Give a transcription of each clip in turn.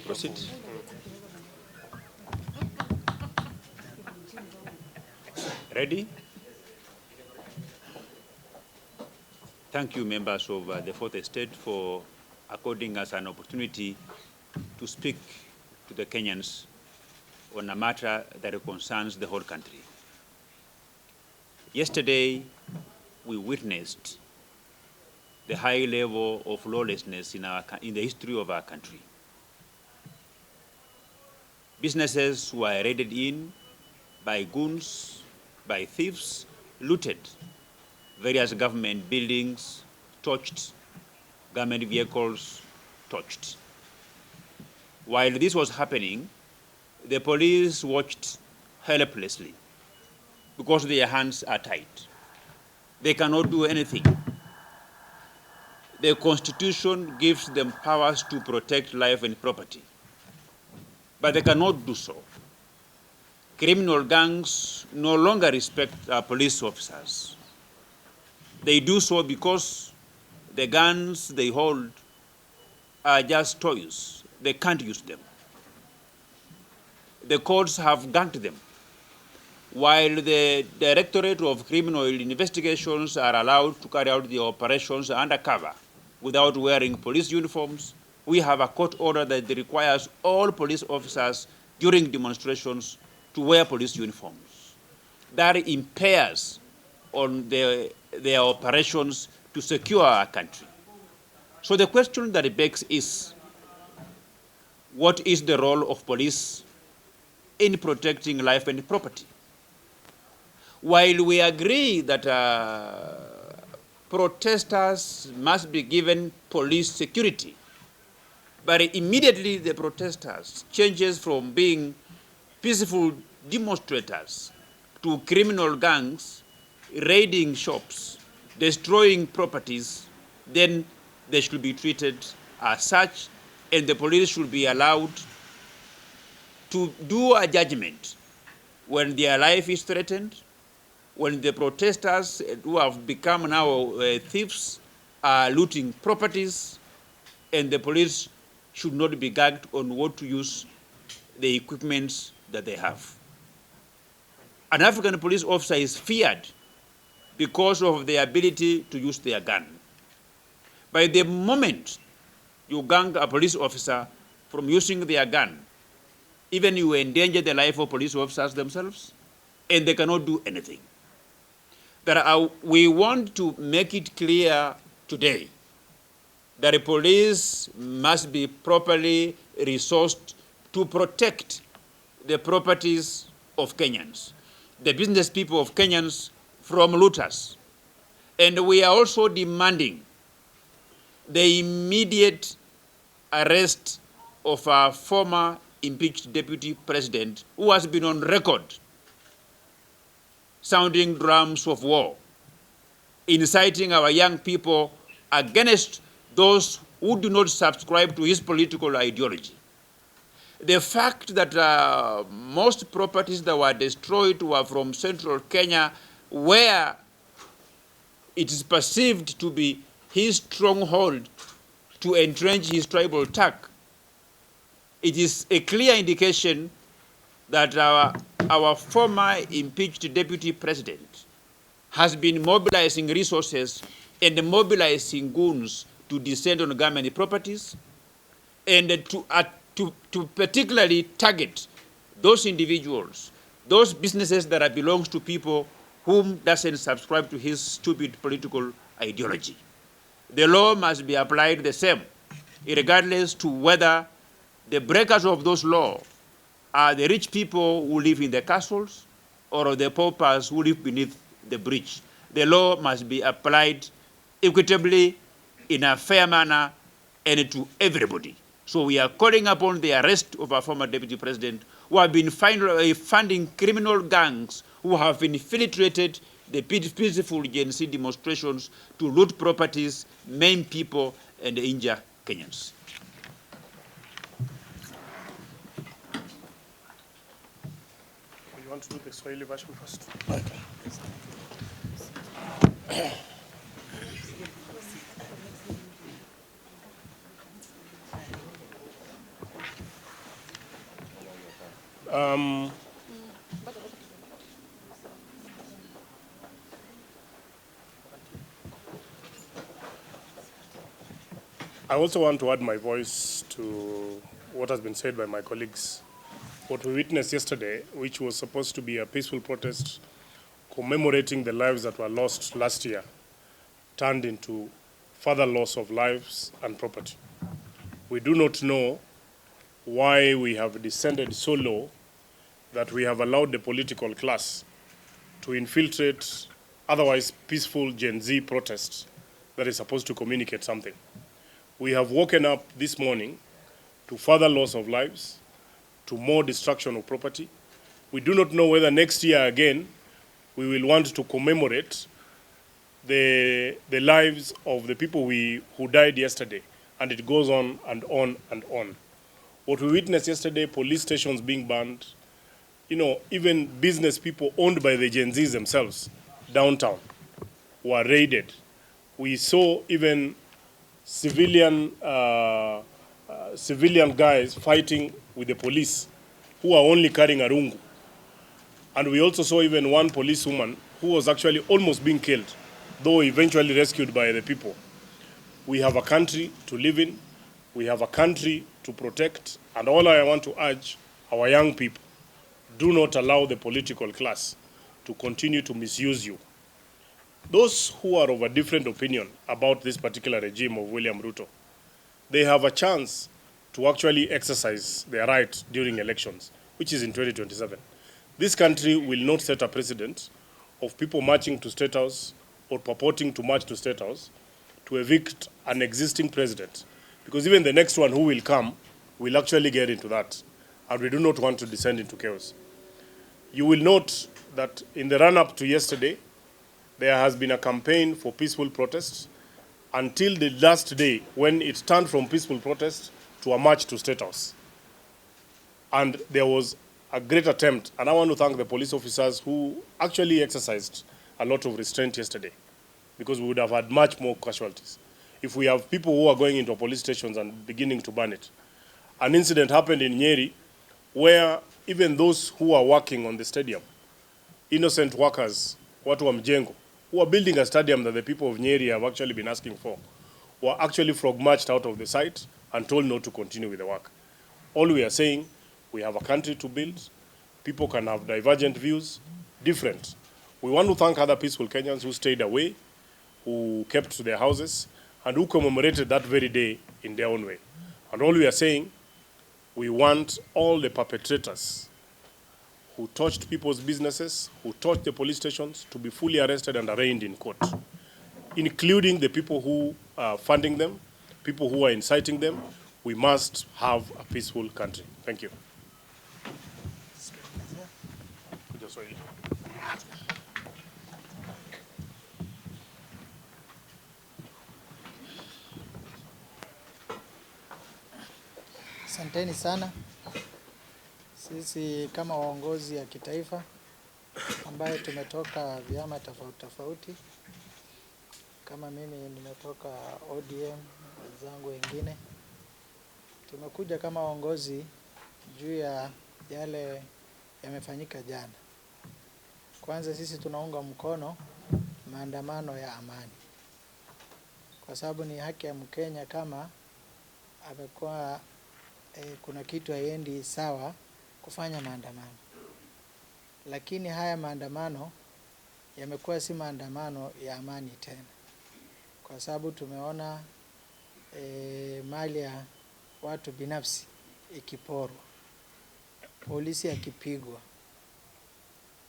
Proceed. Ready? Thank you, members of the Fourth Estate, for according us an opportunity to speak to the Kenyans on a matter that concerns the whole country. Yesterday, we witnessed the high level of lawlessness in the history of our country. Businesses were raided in by goons, by thieves, looted. Various government buildings torched, government vehicles torched. While this was happening, the police watched helplessly because their hands are tied. They cannot do anything. The Constitution gives them powers to protect life and property, but they cannot do so. Criminal gangs no longer respect our police officers. They do so because the guns they hold are just toys. They can't use them. The courts have ganked them, while the Directorate of Criminal Investigations are allowed to carry out the operations undercover without wearing police uniforms. We have a court order that requires all police officers during demonstrations to wear police uniforms. That impairs on their operations to secure our country. So the question that it begs is, what is the role of police in protecting life and property? While we agree that protesters must be given police security, but immediately the protesters changes from being peaceful demonstrators to criminal gangs, raiding shops, destroying properties, then they should be treated as such, and the police should be allowed to do a judgment when their life is threatened, when the protesters who have become now thieves are looting properties, and the police should not be gagged on what to use the equipments that they have. An African police officer is feared because of their ability to use their gun. By the moment you gang a police officer from using their gun, even you endanger the life of police officers themselves, and they cannot do anything. We want to make it clear today that the police must be properly resourced to protect the properties of Kenyans, the business people of Kenyans from looters. And we are also demanding the immediate arrest of our former impeached deputy president, who has been on record sounding drums of war, inciting our young people against those who do not subscribe to his political ideology. The fact that most properties that were destroyed were from central Kenya, where it is perceived to be his stronghold to entrench his tribal attack, it is a clear indication that our former impeached deputy president has been mobilizing resources and mobilizing goons to descend on government properties, and to particularly target those individuals, those businesses that belongs to people whom doesn't subscribe to his stupid political ideology. The law must be applied the same, regardless to whether the breakers of those laws are the rich people who live in the castles or the paupers who live beneath the bridge. The law must be applied equitably, in a fair manner, and to everybody. So we are calling upon the arrest of our former deputy president, who have been funding criminal gangs who have infiltrated the peaceful Gen Z demonstrations to loot properties, maim people, and injure Kenyans. want to do the Swahili version first? Okay. I also want to add my voice to what has been said by my colleagues. What we witnessed yesterday, which was supposed to be a peaceful protest commemorating the lives that were lost last year, turned into further loss of lives and property. We do not know why we have descended so low that we have allowed the political class to infiltrate otherwise peaceful Gen Z protests that is supposed to communicate something. We have woken up this morning to further loss of lives, to more destruction of property. We do not know whether next year again we will want to commemorate the lives of the people who died yesterday, and it goes on and on and on. What we witnessed yesterday, police stations being burned, even business people owned by the Gen Zs themselves, downtown, were raided. We saw even civilian guys fighting with the police who are only carrying a rungu. And we also saw even one policewoman who was actually almost being killed, though eventually rescued by the people. We have a country to live in. We have a country to protect. And all I want to urge our young people, do not allow the political class to continue to misuse you. Those who are of a different opinion about this particular regime of William Ruto, they have a chance to actually exercise their right during elections, which is in 2027. This country will not set a precedent of people marching to State House or purporting to march to State House to evict an existing president, because even the next one who will come will actually get into that, and we do not want to descend into chaos. You will note that in the run-up to yesterday, there has been a campaign for peaceful protests until the last day when it turned from peaceful protest to a march to State House. And there was a great attempt, and I want to thank the police officers who actually exercised a lot of restraint yesterday, because we would have had much more casualties. If we have people who are going into police stations and beginning to burn it. An incident happened in Nyeri where even those who are working on the stadium, innocent workers, watu wa mjengo, who are building a stadium that the people of Nyeri have actually been asking for, were actually frog-marched out of the site and told not to continue with the work. All we are saying, we have a country to build. People can have divergent views, different. We want to thank other peaceful Kenyans who stayed away, who kept to their houses, and who commemorated that very day in their own way. And all we are saying, we want all the perpetrators who touched people's businesses, who touched the police stations, to be fully arrested and arraigned in court, including the people who are funding them, people who are inciting them. We must have a peaceful country. Thank you. Asanteni sana. Sisi kama waongozi ya kitaifa ambaye tumetoka vyama tofauti tofauti, kama mimi nimetoka ODM, wenzangu wengine, tumekuja kama waongozi juu ya yale yamefanyika jana. Kwanza sisi tunaunga mkono maandamano ya amani, kwa sababu ni haki ya Mkenya kama amekuwa kuna kitu haiendi sawa kufanya maandamano. Lakini haya maandamano yamekuwa si maandamano ya amani tena, kwa sababu tumeona mali ya watu binafsi ikiporwa, polisi akipigwa,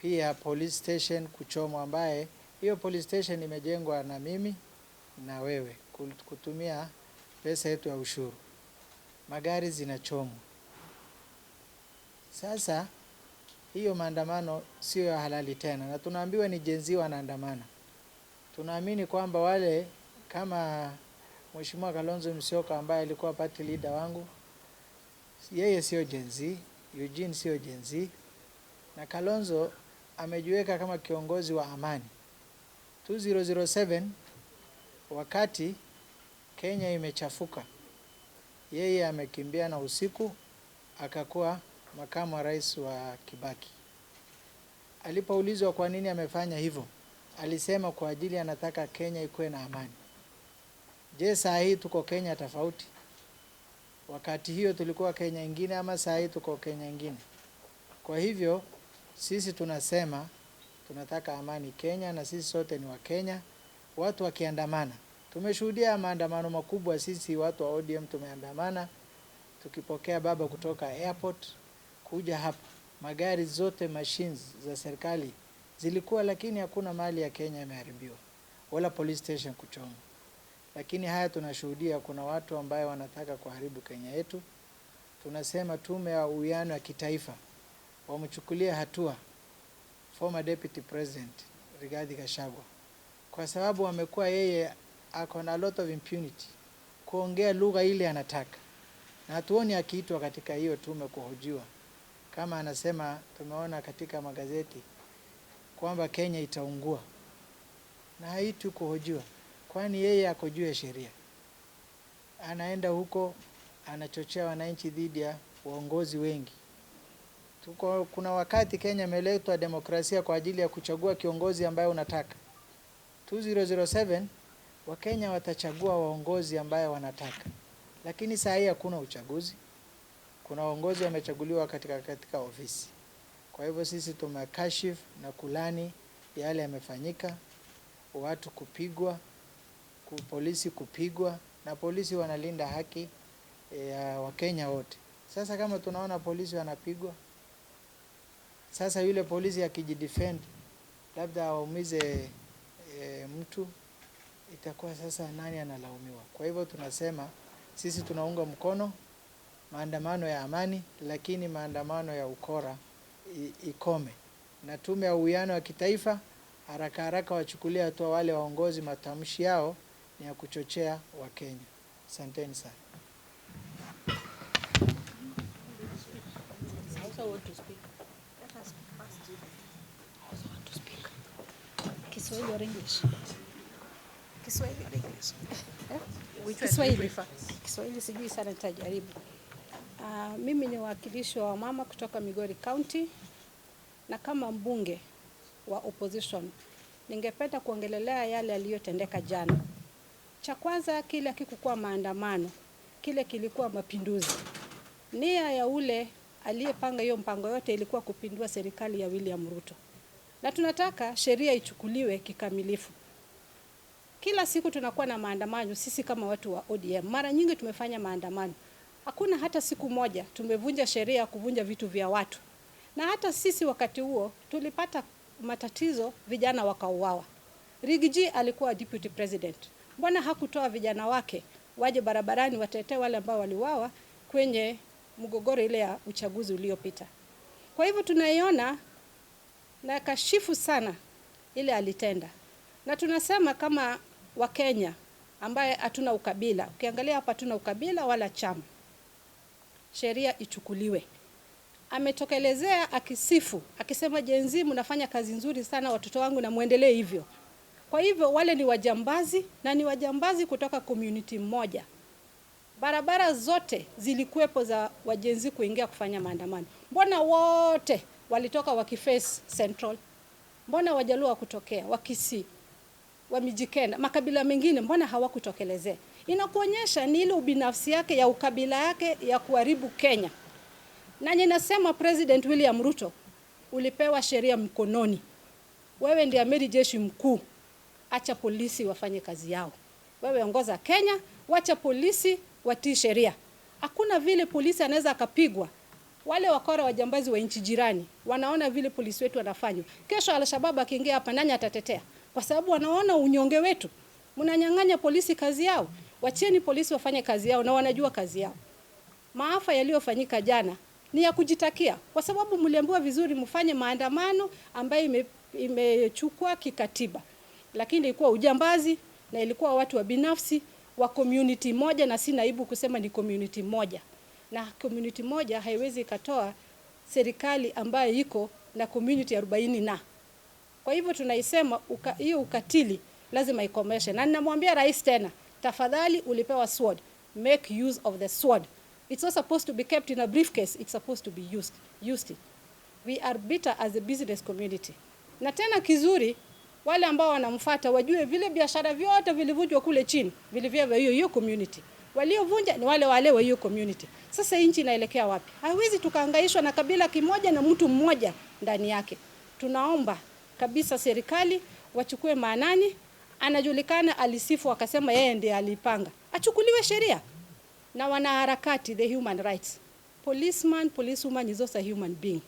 pia police station kuchomwa, ambaye hiyo police station imejengwa na mimi na wewe kutumia pesa yetu ya ushuru. Magari zinachomwa. Sasa hiyo maandamano sio ya halali tena, na tunaambiwa ni Gen Z wanaandamana. Tunaamini kwamba wale kama Mheshimiwa Kalonzo Musyoka ambaye alikuwa party leader wangu, yeye sio Gen Z, Eugene sio Gen Z, na Kalonzo amejiweka kama kiongozi wa amani. 2007 wakati Kenya imechafuka, yeye amekimbia na usiku akakuwa makamu wa rais wa Kibaki. Alipoulizwa kwa nini amefanya hivyo, alisema kwa ajili anataka Kenya ikuwe na amani. Je, saa hii tuko Kenya tofauti? Wakati hiyo tulikuwa Kenya ingine ama saa hii tuko Kenya ingine? Kwa hivyo sisi tunasema tunataka amani Kenya, na sisi sote ni wa Kenya. Watu wakiandamana, tumeshuhudia maandamano makubwa. Sisi watu wa ODM tumeandamana tukipokea baba kutoka airport kuja hapa. Magari zote, machines za serikali zilikuwa, lakini hakuna mali ya Kenya imeharibiwa wala police station kuchoma. Lakini haya tunashuhudia, kuna watu ambao wanataka kuharibu Kenya yetu. Tunasema tume ya uwiano wa kitaifa wamchukulie hatua former deputy president Rigathi Gachagua, kwa sababu amekuwa yeye ako na lot of impunity kuongea lugha ile anataka, na hatuoni akiitwa katika hiyo tume kuhojiwa. Kama anasema, tumeona katika magazeti kwamba Kenya itaungua, na haitwi kuhojiwa, kwani yeye ako juu ya sheria. Anaenda huko anachochea wananchi dhidi ya waongozi wengi. Kuna wakati Kenya imeletwa demokrasia kwa ajili ya kuchagua kiongozi ambaye unataka. 2007 Wakenya watachagua waongozi ambaye wanataka, lakini saa hii hakuna uchaguzi. Kuna waongozi wamechaguliwa katika ofisi. Kwa hivyo sisi tumekashifu na kulani yale yamefanyika, watu kupigwa, polisi kupigwa, na polisi wanalinda haki ya Wakenya wote. Sasa kama tunaona polisi wanapigwa, sasa yule polisi akijidefend labda aumize mtu, itakuwa sasa nani analaumiwa? Kwa hivyo tunasema sisi tunaunga mkono maandamano ya amani, lakini maandamano ya ukora ikome, na tume ya uwiano wa kitaifa haraka wachukulia hatua wale waongozi, matamshi yao ni ya kuchochea Wakenya. Asanteni sana. Kiswahili or English? Kiswahili or English? Kiswahili sijui sana, nitajaribu. Mimi ni wakilishi wa mama kutoka Migori County, na kama mbunge wa opposition ningependa kuongelelea yale yaliyotendeka jana. Cha kwanza, kile kikuwa maandamano, kile kilikuwa mapinduzi. Nia ya ule aliyepanga hiyo mpango yote ilikuwa kupindua serikali ya William Ruto. Na tunataka sheria ichukuliwe kikamilifu. Kila siku tunakuwa na maandamano sisi kama watu wa ODM. Mara nyingi tumefanya maandamano. Hakuna hata siku moja tumevunja sheria kuvunja vitu vya watu. Na hata sisi wakati huo tulipata matatizo, vijana wakauawa. Rigiji alikuwa deputy president. Mbona hakutoa vijana wake waje barabarani watetee wale ambao waliuawa kwenye mgogoro ile ya uchaguzi uliopita? Kwa hivyo tunaiona na kashifu sana ile alitenda. Na tunasema kama Wakenya ambaye hatuna ukabila, ukiangalia hapa hatuna ukabila wala chama, sheria ichukuliwe. Ametokelezea akisifu, akisema Gen Z mnafanya kazi nzuri sana watoto wangu na muendelee hivyo. Kwa hivyo wale ni wajambazi, na ni wajambazi kutoka community moja. Barabara zote zilikuwepo za wa Gen Z kuingia kufanya maandamano. Mbona wote walitoka wakiface Central? Mbona Wajaluo kutokea, Wakisii, Wamijikenda, makabila mengine mbona hawakutokelezea? Inakuonyesha ni ile ubinafsi yake ya ukabila yake ya kuharibu Kenya. Na ninasema President William Ruto, ulipewa sheria mkononi. Wewe ndiye amiri jeshi mkuu. Acha polisi wafanye kazi yao. Wewe ongoza Kenya, wacha polisi watii sheria. Hakuna vile polisi anaweza akapigwa. Wale wakora wajambazi wa nchi jirani wanaona vile polisi wetu wanafanywa. Kesho Al-Shabaab akiingia hapa nani atatetea? Kwa sababu wanaona unyonge wetu. Mnanyang'anya polisi kazi yao. Wacheni polisi wafanye kazi yao, na wanajua kazi yao. Maafa yaliyofanyika jana ni ya kujitakia, kwa sababu mliambiwa vizuri mfanye maandamano ambayo imechukua kikatiba. Lakini ilikuwa ujambazi na ilikuwa watu wa binafsi wa community moja, na si naibu kusema ni community moja. Na community moja haiwezi ikatoa serikali ambayo iko na community 40 na. Kwa hivyo tunaisema hiyo ukatili lazima ikomeshe. Na ninamwambia rais tena, tafadhali ulipewa sword, make use of the sword. It's not supposed to be kept in a briefcase, it's supposed to be used. We are bitter as a business community. Na tena kizuri, wale ambao wanamfuata wajue vile biashara vyote vilivunjwa kule chini, vilivyo hiyo community. Waliovunja ni wale wa hiyo community. Sasa nchi inaelekea wapi? Haiwezi tukahangaishwa na kabila kimoja na mtu mmoja ndani yake. Tunaomba kabisa serikali wachukue maanani, anajulikana alisifu akasema yeye ndiye alipanga, achukuliwe sheria. Na wanaharakati, the human rights. Policewoman is also a human being.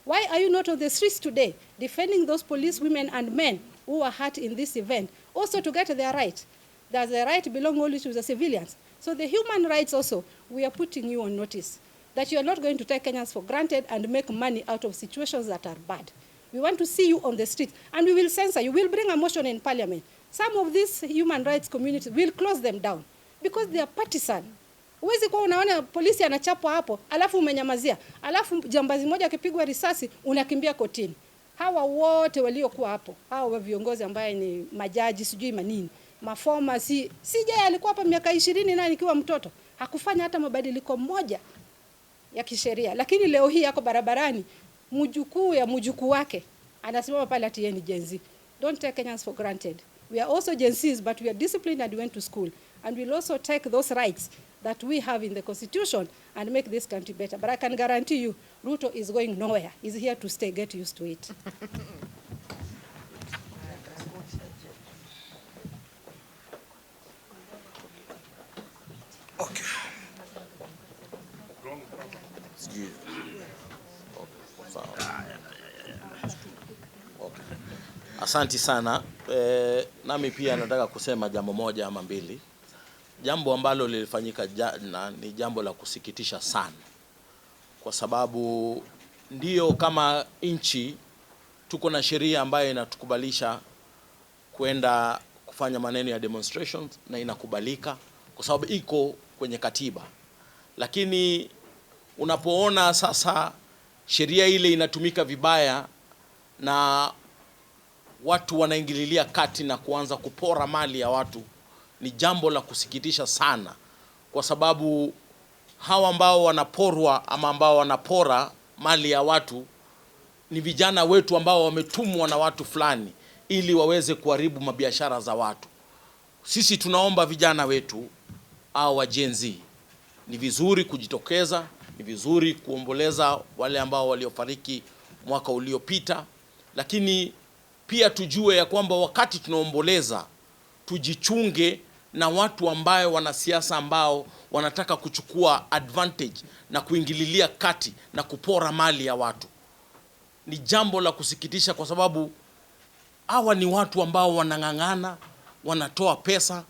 Why are you not on the streets today defending those police women and men who were hurt in this event, also to get their right? Does the right belong only to the civilians? So the human rights also, we are putting you on notice that you are not going to take Kenyans for granted and make money out of situations that are bad. We want to see you on the streets, and we will censor you. We will bring a motion in parliament. Some of these human rights communities will close them down because they are partisan. Uwezi kwa unaona polisi anachapwa hapo, alafu umenyamazia, alafu jambazi moja akipigwa risasi unakimbia kotini. Hawa wote waliokuwa hapo, hawa viongozi ambaye ni majaji sijui manini, mafoma CJ alikuwa hapa miaka 20 na nikiwa mtoto, hakufanya hata mabadiliko moja ya kisheria, lakini leo hii yako barabarani, mjukuu wake anasimama pale ati yeye ni Gen Z. Don't take Kenyans for granted. We are also Gen Zs, but we are disciplined and went to school, and we'll also take those rights that we have in the Constitution and make this country better. But I can guarantee you, Ruto is going nowhere. He's here to stay. Get used to it. Okay. Okay. Asanti sana. Nami pia nataka kusema jambo moja ama mbili. Jambo ambalo lilifanyika jana ni jambo la kusikitisha sana, kwa sababu ndio kama nchi tuko na sheria ambayo inatukubalisha kwenda kufanya maneno ya demonstrations na inakubalika kwa sababu iko kwenye katiba. Lakini unapoona sasa sheria ile inatumika vibaya na watu wanaingililia kati na kuanza kupora mali ya watu, ni jambo la kusikitisha sana, kwa sababu hawa ambao wanaporwa ama ambao wanapora mali ya watu ni vijana wetu ambao wametumwa na watu fulani ili waweze kuharibu mabiashara za watu. Sisi tunaomba vijana wetu au wa Gen Z, ni vizuri kujitokeza, ni vizuri kuomboleza wale ambao waliofariki mwaka uliopita, lakini pia tujue ya kwamba wakati tunaomboleza tujichunge na watu ambao wanasiasa ambao wanataka kuchukua advantage na kuingililia kati na kupora mali ya watu. Ni jambo la kusikitisha kwa sababu hawa ni watu ambao wanang'ang'ana, wanatoa pesa,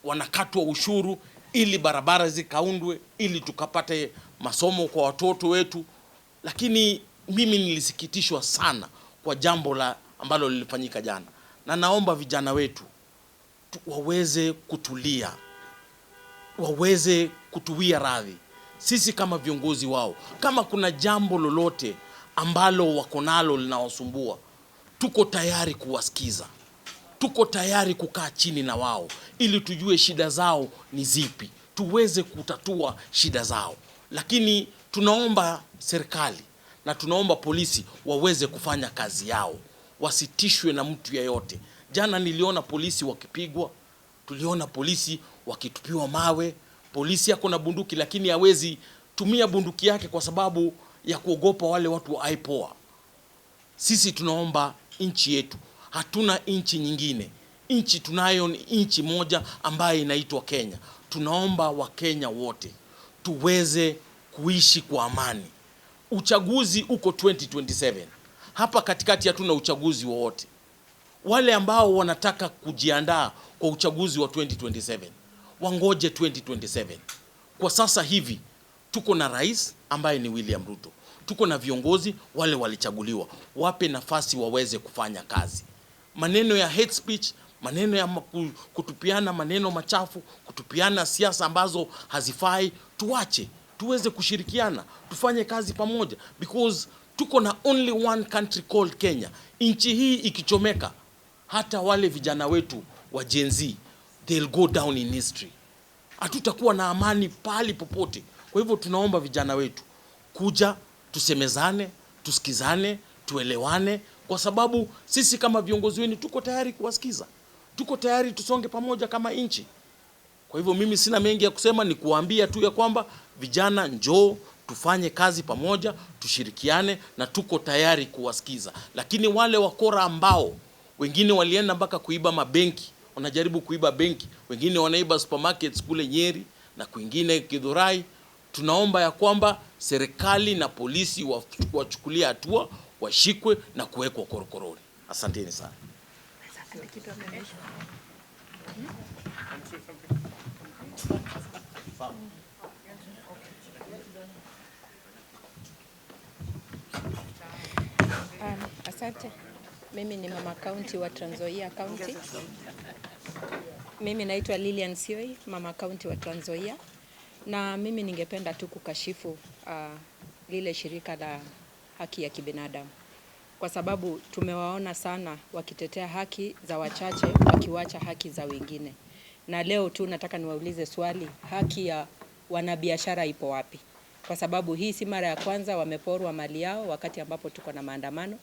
wanakatwa ushuru ili barabara zikaundwe, ili tukapate masomo kwa watoto wetu. Lakini mimi nilisikitishwa sana kwa jambo la ambalo lilifanyika jana, na naomba vijana wetu waweze kutulia, waweze kutuwia radhi. Sisi kama viongozi wao, kama kuna jambo lolote ambalo wako nalo linawasumbua, tuko tayari kuwasikiza, tuko tayari kukaa chini na wao ili tujue shida zao ni zipi, tuweze kutatua shida zao. Lakini tunaomba serikali na tunaomba polisi waweze kufanya kazi yao, wasitishwe na mtu yeyote. Jana niliona polisi wakipigwa, tuliona polisi wakitupiwa mawe. Polisi yako na bunduki lakini hawezi tumia bunduki yake kwa sababu ya kuogopa wale watu wa IPOA. Sisi tunaomba nchi yetu, hatuna nchi nyingine. Nchi tunayo ni nchi moja ambayo inaitwa Kenya. Tunaomba Wakenya wote tuweze kuishi kwa amani. Uchaguzi uko 2027. Hapa katikati hatuna uchaguzi wowote. Wale ambao wanataka kujiandaa kwa uchaguzi wa 2027, wangoje 2027. Kwa sasa hivi tuko na rais ambaye ni William Ruto, tuko na viongozi wale walichaguliwa, wape nafasi waweze kufanya kazi. Maneno ya hate speech, maneno ya kutupiana maneno machafu, kutupiana siasa ambazo hazifai, tuache, tuweze kushirikiana, tufanye kazi pamoja, because Tuko na only one country called Kenya. Nchi hii ikichomeka, hata wale vijana wetu wa Gen Z, they'll go down in history. Hatutakuwa na amani pali popote. Kwa hivyo tunaomba vijana wetu kuja, tusemezane, tusikizane, tuelewane, kwa sababu sisi kama viongozi wenu tuko tayari kuwasikiza. Tuko tayari tusonge pamoja kama nchi. Kwa hivyo mimi sina mengi ya kusema, ni kuambia tu ya kwamba vijana njoo tufanye kazi pamoja, tushirikiane, na tuko tayari kuwasikiza. Lakini wale wakora ambao wengine walienda mpaka kuiba mabenki, wanajaribu kuiba benki, wengine wanaiba supermarkets kule Nyeri na kwingine Githurai, tunaomba ya kwamba serikali na polisi wachukulie hatua, washikwe na kuwekwa korokoroni. Asanteni sana. Asante. Mimi ni mama county wa Trans Nzoia County. Mimi naitwa Lilian Sioi, mama county wa Trans Nzoia. Na mimi ningependa tu kukashifu lile shirika la haki ya kibinadamu, kwa sababu tumewaona sana wakitetea haki za wachache wakiwacha haki za wengine. Na leo tu nataka niwaulize swali, haki ya wanabiashara ipo wapi? Kwa sababu hii si mara ya kwanza wameporwa mali yao wakati ambapo tuko na maandamano,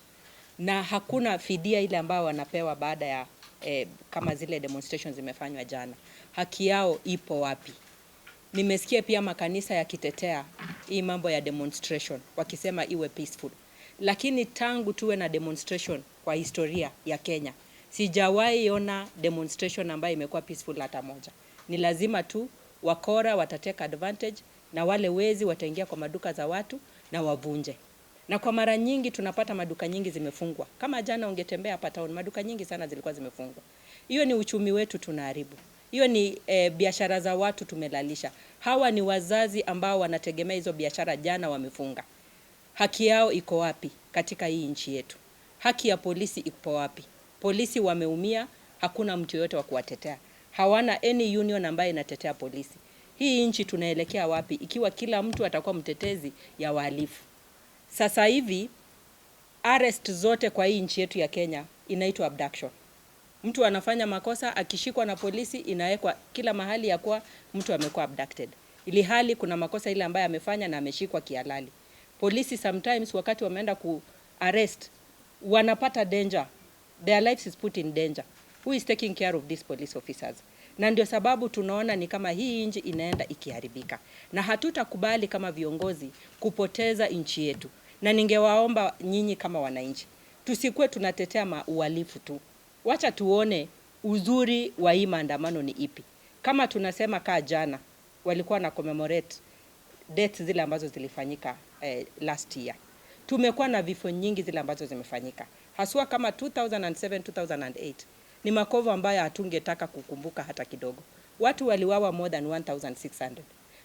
na hakuna fidia ile ambao wanapewa baada ya kama zile demonstrations zimefanywa jana. Haki yao ipo wapi? Nimesikia pia makanisa yakitetea hii mambo ya demonstration, wakisema iwe peaceful. Lakini tangu tuwe na demonstration kwa historia ya Kenya, sijawahi ona demonstration ambayo imekuwa peaceful hata moja. Ni lazima tu wakora watateka advantage, na wale wezi wataingia kwa maduka za watu na wavunje. Na kwa mara nyingi tunapata maduka nyingi zimefungwa. Kama jana ungetembea hapa town, maduka nyingi sana zilikuwa zimefungwa. Hiyo ni uchumi wetu tunaharibu. Hiyo ni biashara za watu tumelalisha. Hawa ni wazazi ambao wanategemea hizo biashara, jana wamefunga. Haki yao iko wapi katika hii nchi yetu? Haki ya polisi iko wapi? Polisi wameumia, hakuna mtu yote wa kuwatetea. Hawana any union ambayo inatetea polisi. Hii nchi tunaelekea wapi ikiwa kila mtu atakuwa mtetezi ya wahalifu? Sasa hivi arrest zote kwa hii nchi yetu ya Kenya inaitwa abduction. Mtu anafanya makosa, akishikwa na polisi, inawekwa kila mahali ya kuwa mtu amekuwa abducted. Ili hali kuna makosa ile ambayo amefanya na ameshikwa kihalali. Polisi sometimes wakati wameenda ku arrest wanapata danger. Their lives is put in danger. Who is taking care of these police officers? Na ndio sababu tunaona ni kama hii nchi inaenda ikiharibika. Na hatutakubali kama viongozi kupoteza nchi yetu. Na ningewaomba nyinyi kama wananchi, tusikuwe tunatetea uhalifu tu. Wacha tuone uzuri wa hii maandamano ni ipi. Kama tunasema kaa jana walikuwa na commemorate deaths zile ambazo zilifanyika last year. Tumekuwa na vifo nyingi zile ambazo zimefanyika. Haswa kama 2007, 2008. Ni makovu ambayo hatungetaka kukumbuka hata kidogo. Watu waliwawa more than 1,600.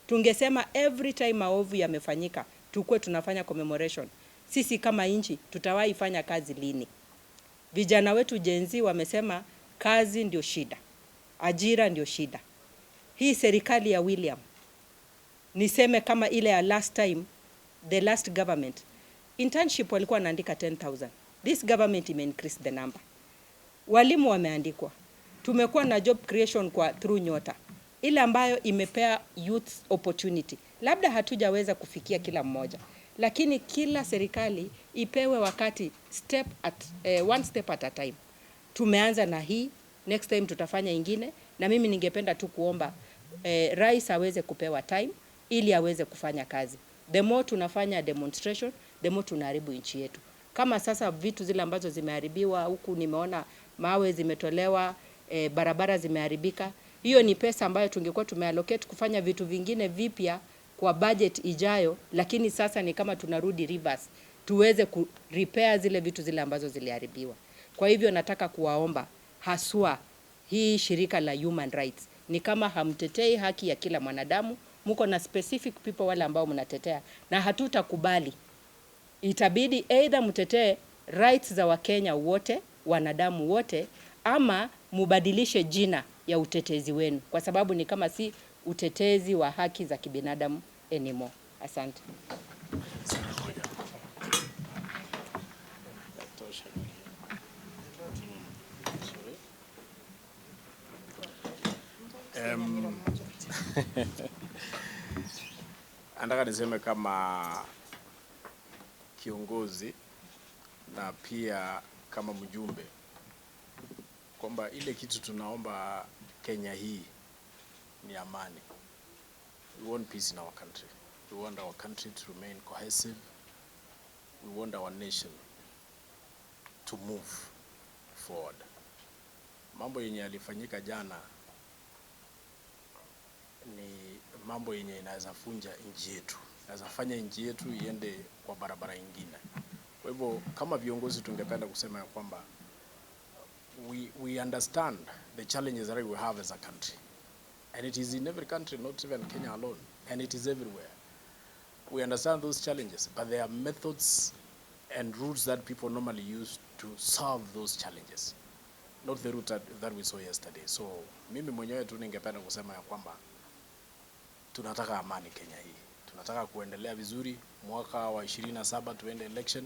Tungesema every time maovu yamefanyika, tukue tunafanya commemoration. Sisi kama nchi tutawahi fanya kazi lini? Vijana wetu Gen Z wamesema kazi ndio shida. Ajira ndio shida. Hii serikali ya William, niseme kama ile ya last time, the last government, internship walikuwa wanaandika 10,000. This government ime increase the number. Walimu wameandikwa. Tumekuwa na job creation kwa through Nyota, ile ambayo imepea youth opportunity. Labda hatujaweza kufikia kila mmoja, lakini kila serikali ipewe wakati one step at a time. Tumeanza na hii, next time tutafanya ingine, na mimi ningependa tu kuomba rais aweze kupewa time ili aweze kufanya kazi. The more tunafanya demonstration, the more tunaharibu nchi yetu. Kama sasa vitu zile ambazo zimeharibiwa huku, nimeona mawe zimetolewa, barabara zimeharibika. Hiyo ni pesa ambayo tungekuwa tumeallocate kufanya vitu vingine vipya kwa budget ijayo, lakini sasa ni kama tunarudi reverse, tuweze ku repair zile vitu zile ambazo ziliharibiwa. Kwa hivyo nataka kuwaomba haswa hii shirika la human rights, ni kama hamtetei haki ya kila mwanadamu, mko na specific people wale ambao mnatetea, na hatutakubali. Itabidi either mtetee rights za Wakenya wote, wanadamu wote, ama mubadilishe jina ya utetezi wenu, kwa sababu ni kama si utetezi wa haki za kibinadamu anymore. Asante. Nataka niseme kama kiongozi na pia kama mjumbe kwamba ile kitu tunaomba Kenya hii ni amani. We want peace in our country. We want our country to remain cohesive. We want our nation to move forward. Mambo yenye yalifanyika jana ni mambo yenye inaweza funja nchi yetu. Inaweza fanya nchi yetu iende kwa barabara nyingine. Kwa hivyo kama viongozi tungependa kusema ya kwamba we understand the challenges that we have as a country. And it is in every country, not even Kenya alone. And it is everywhere. We understand those challenges, but there are methods and routes that people normally use to solve those challenges. Not the route that we saw yesterday. So mimi mwenyewe tu ningependa kusema ya kwamba tunataka amani Kenya hii. Tunataka kuendelea vizuri mwaka wa 27 tuende election.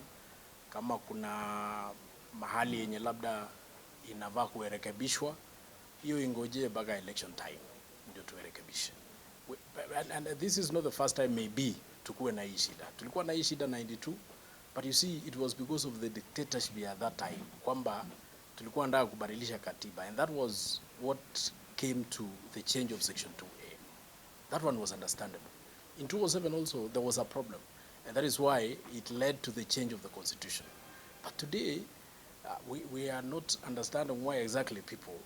Kama kuna mahali yenye labda inavaa kurekebishwa, hiyo ingojee mpaka election time ndio turekebishe. And this is not the first time maybe tukuwe na hii shida. Tulikuwa na hii shida 92, but you see it was because of the dictatorship at that time kwamba tulikuwa nataka kubadilisha katiba, and that was what came to the change of section 2A. That one was understandable. In 2007 also there was a problem, and that is why it led to the change of the constitution. But today we are not understanding why exactly people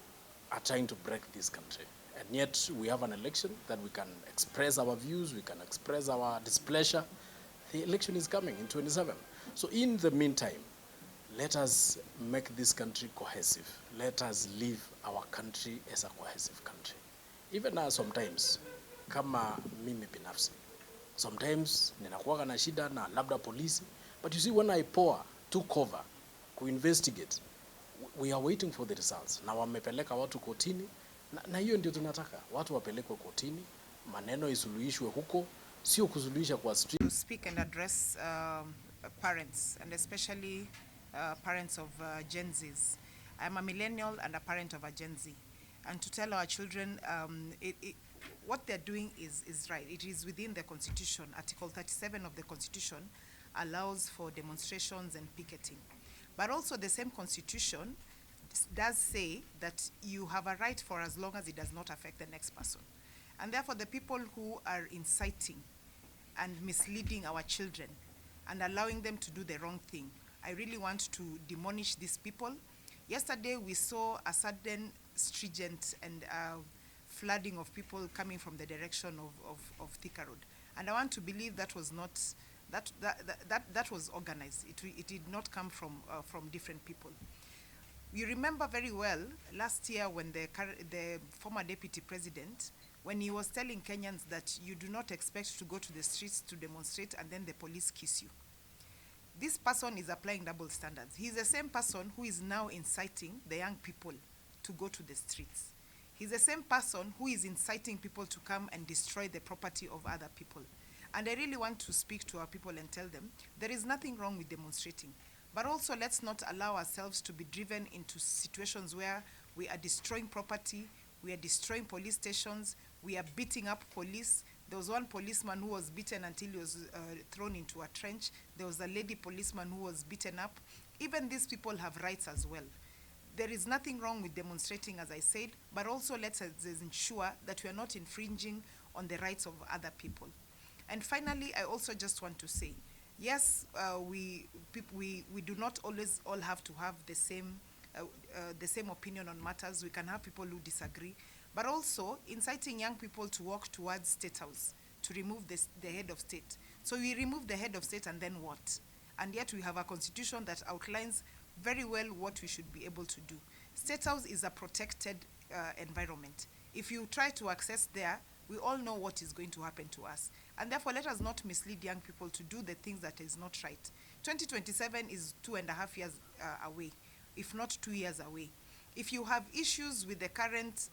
are trying to break this country. And yet we have an election that we can express our views, we can express our displeasure. The election is coming in 27. So in the meantime, let us make this country cohesive. Let us live our country as a cohesive country. Even now sometimes, kama mimi binafsi, sometimes ninakuwa na shida na labda polisi, but you see when I took over to investigate, we are waiting for the results. Na wamepeleka watu kotini, na hiyo ndio tunataka. Watu wapelekwe kotini, maneno isuluhishwe huko, sio kusuluhisha kwa street. To speak and address parents, and especially parents of Gen Zs. I'm a millennial and a parent of a Gen Z. And to tell our children what they're doing is right. It is within the Constitution. Article 37 of the Constitution allows for demonstrations and picketing. But also the same Constitution does say that you have a right for as long as it does not affect the next person. And therefore the people who are inciting and misleading our children and allowing them to do the wrong thing, I really want to demolish these people. Yesterday we saw a sudden stringent and flooding of people coming from the direction of Thika Road. And I want to believe that was not, that was organized. It did not come from different people. You remember very well last year when the former deputy president, when he was telling Kenyans that you do not expect to go to the streets to demonstrate and then the police kiss you. This person is applying double standards. He's the same person who is now inciting the young people to go to the streets. He's the same person who is inciting people to come and destroy the property of other people. And I really want to speak to our people and tell them there is nothing wrong with demonstrating. But also let's not allow ourselves to be driven into situations where we are destroying property, we are destroying police stations, we are beating up police. There was one policeman who was beaten until he was thrown into a trench. There was a lady policeman who was beaten up. Even these people have rights as well. There is nothing wrong with demonstrating, as I said, but also let's ensure that we are not infringing on the rights of other people. And finally, I also just want to say, yes, we do not always all have to have the same opinion on matters. We can have people who disagree, but also inciting young people to walk towards State House to remove the head of state. So we remove the head of state and then what? And yet we have a constitution that outlines very well what we should be able to do. State House is a protected environment. If you try to access there, we all know what is going to happen to us. And therefore, let us not mislead young people to do the things that is not right. 2027 is 2.5 years away, if not 2 years away. If you have issues with the current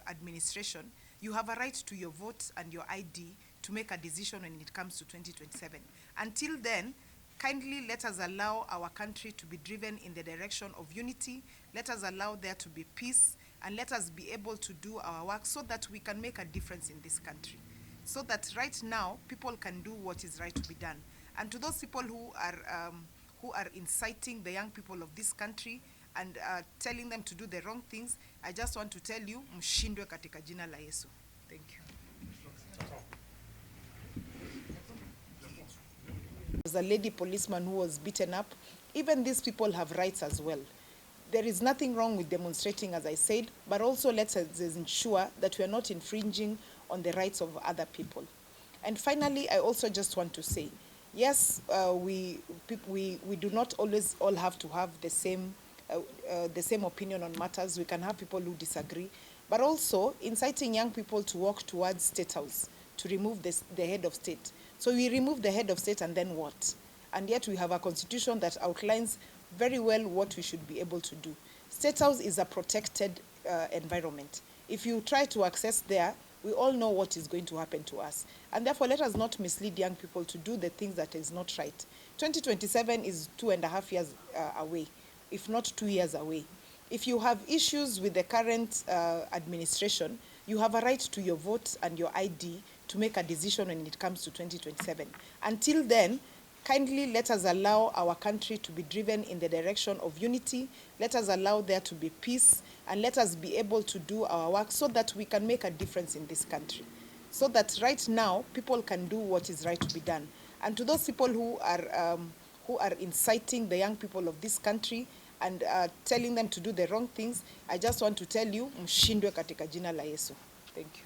administration, you have a right to your vote and your ID to make a decision when it comes to 2027. Until then, kindly let us allow our country to be driven in the direction of unity. Let us allow there to be peace. and let us be able to do our work so that we can make a difference in this country. So that right now, people can do what is right to be done. And to those people who are inciting the young people of this country and telling them to do the wrong things, I just want to tell you, mshindwe katika jina la Yesu. Thank you. There was a lady policeman who was beaten up. Even these people have rights as well. There is nothing wrong with demonstrating, as I said, but also let's ensure that we are not infringing on the rights of other people. And finally, I also just want to say, yes, we do not always all have to have the same opinion on matters. We can have people who disagree, but also inciting young people to walk towards State House to remove the head of state. So we remove the head of state, and then what? And yet we have a constitution that outlines very well what we should be able to do. State House is a protected environment. If you try to access there, we all know what is going to happen to us. And therefore, let us not mislead young people to do the things that is not right. 2027 is 2.5 years away, if not 2 years away. If you have issues with the current administration, you have a right to your vote and your ID to make a decision when it comes to 2027. Until then, kindly let us allow our country to be driven in the direction of unity. Let us allow there to be peace, and let us be able to do our work so that we can make a difference in this country. So that right now, people can do what is right to be done. And to those people who are inciting the young people of this country and telling them to do the wrong things, I just want to tell you, mshindwe katika jina la Yesu. Thank you.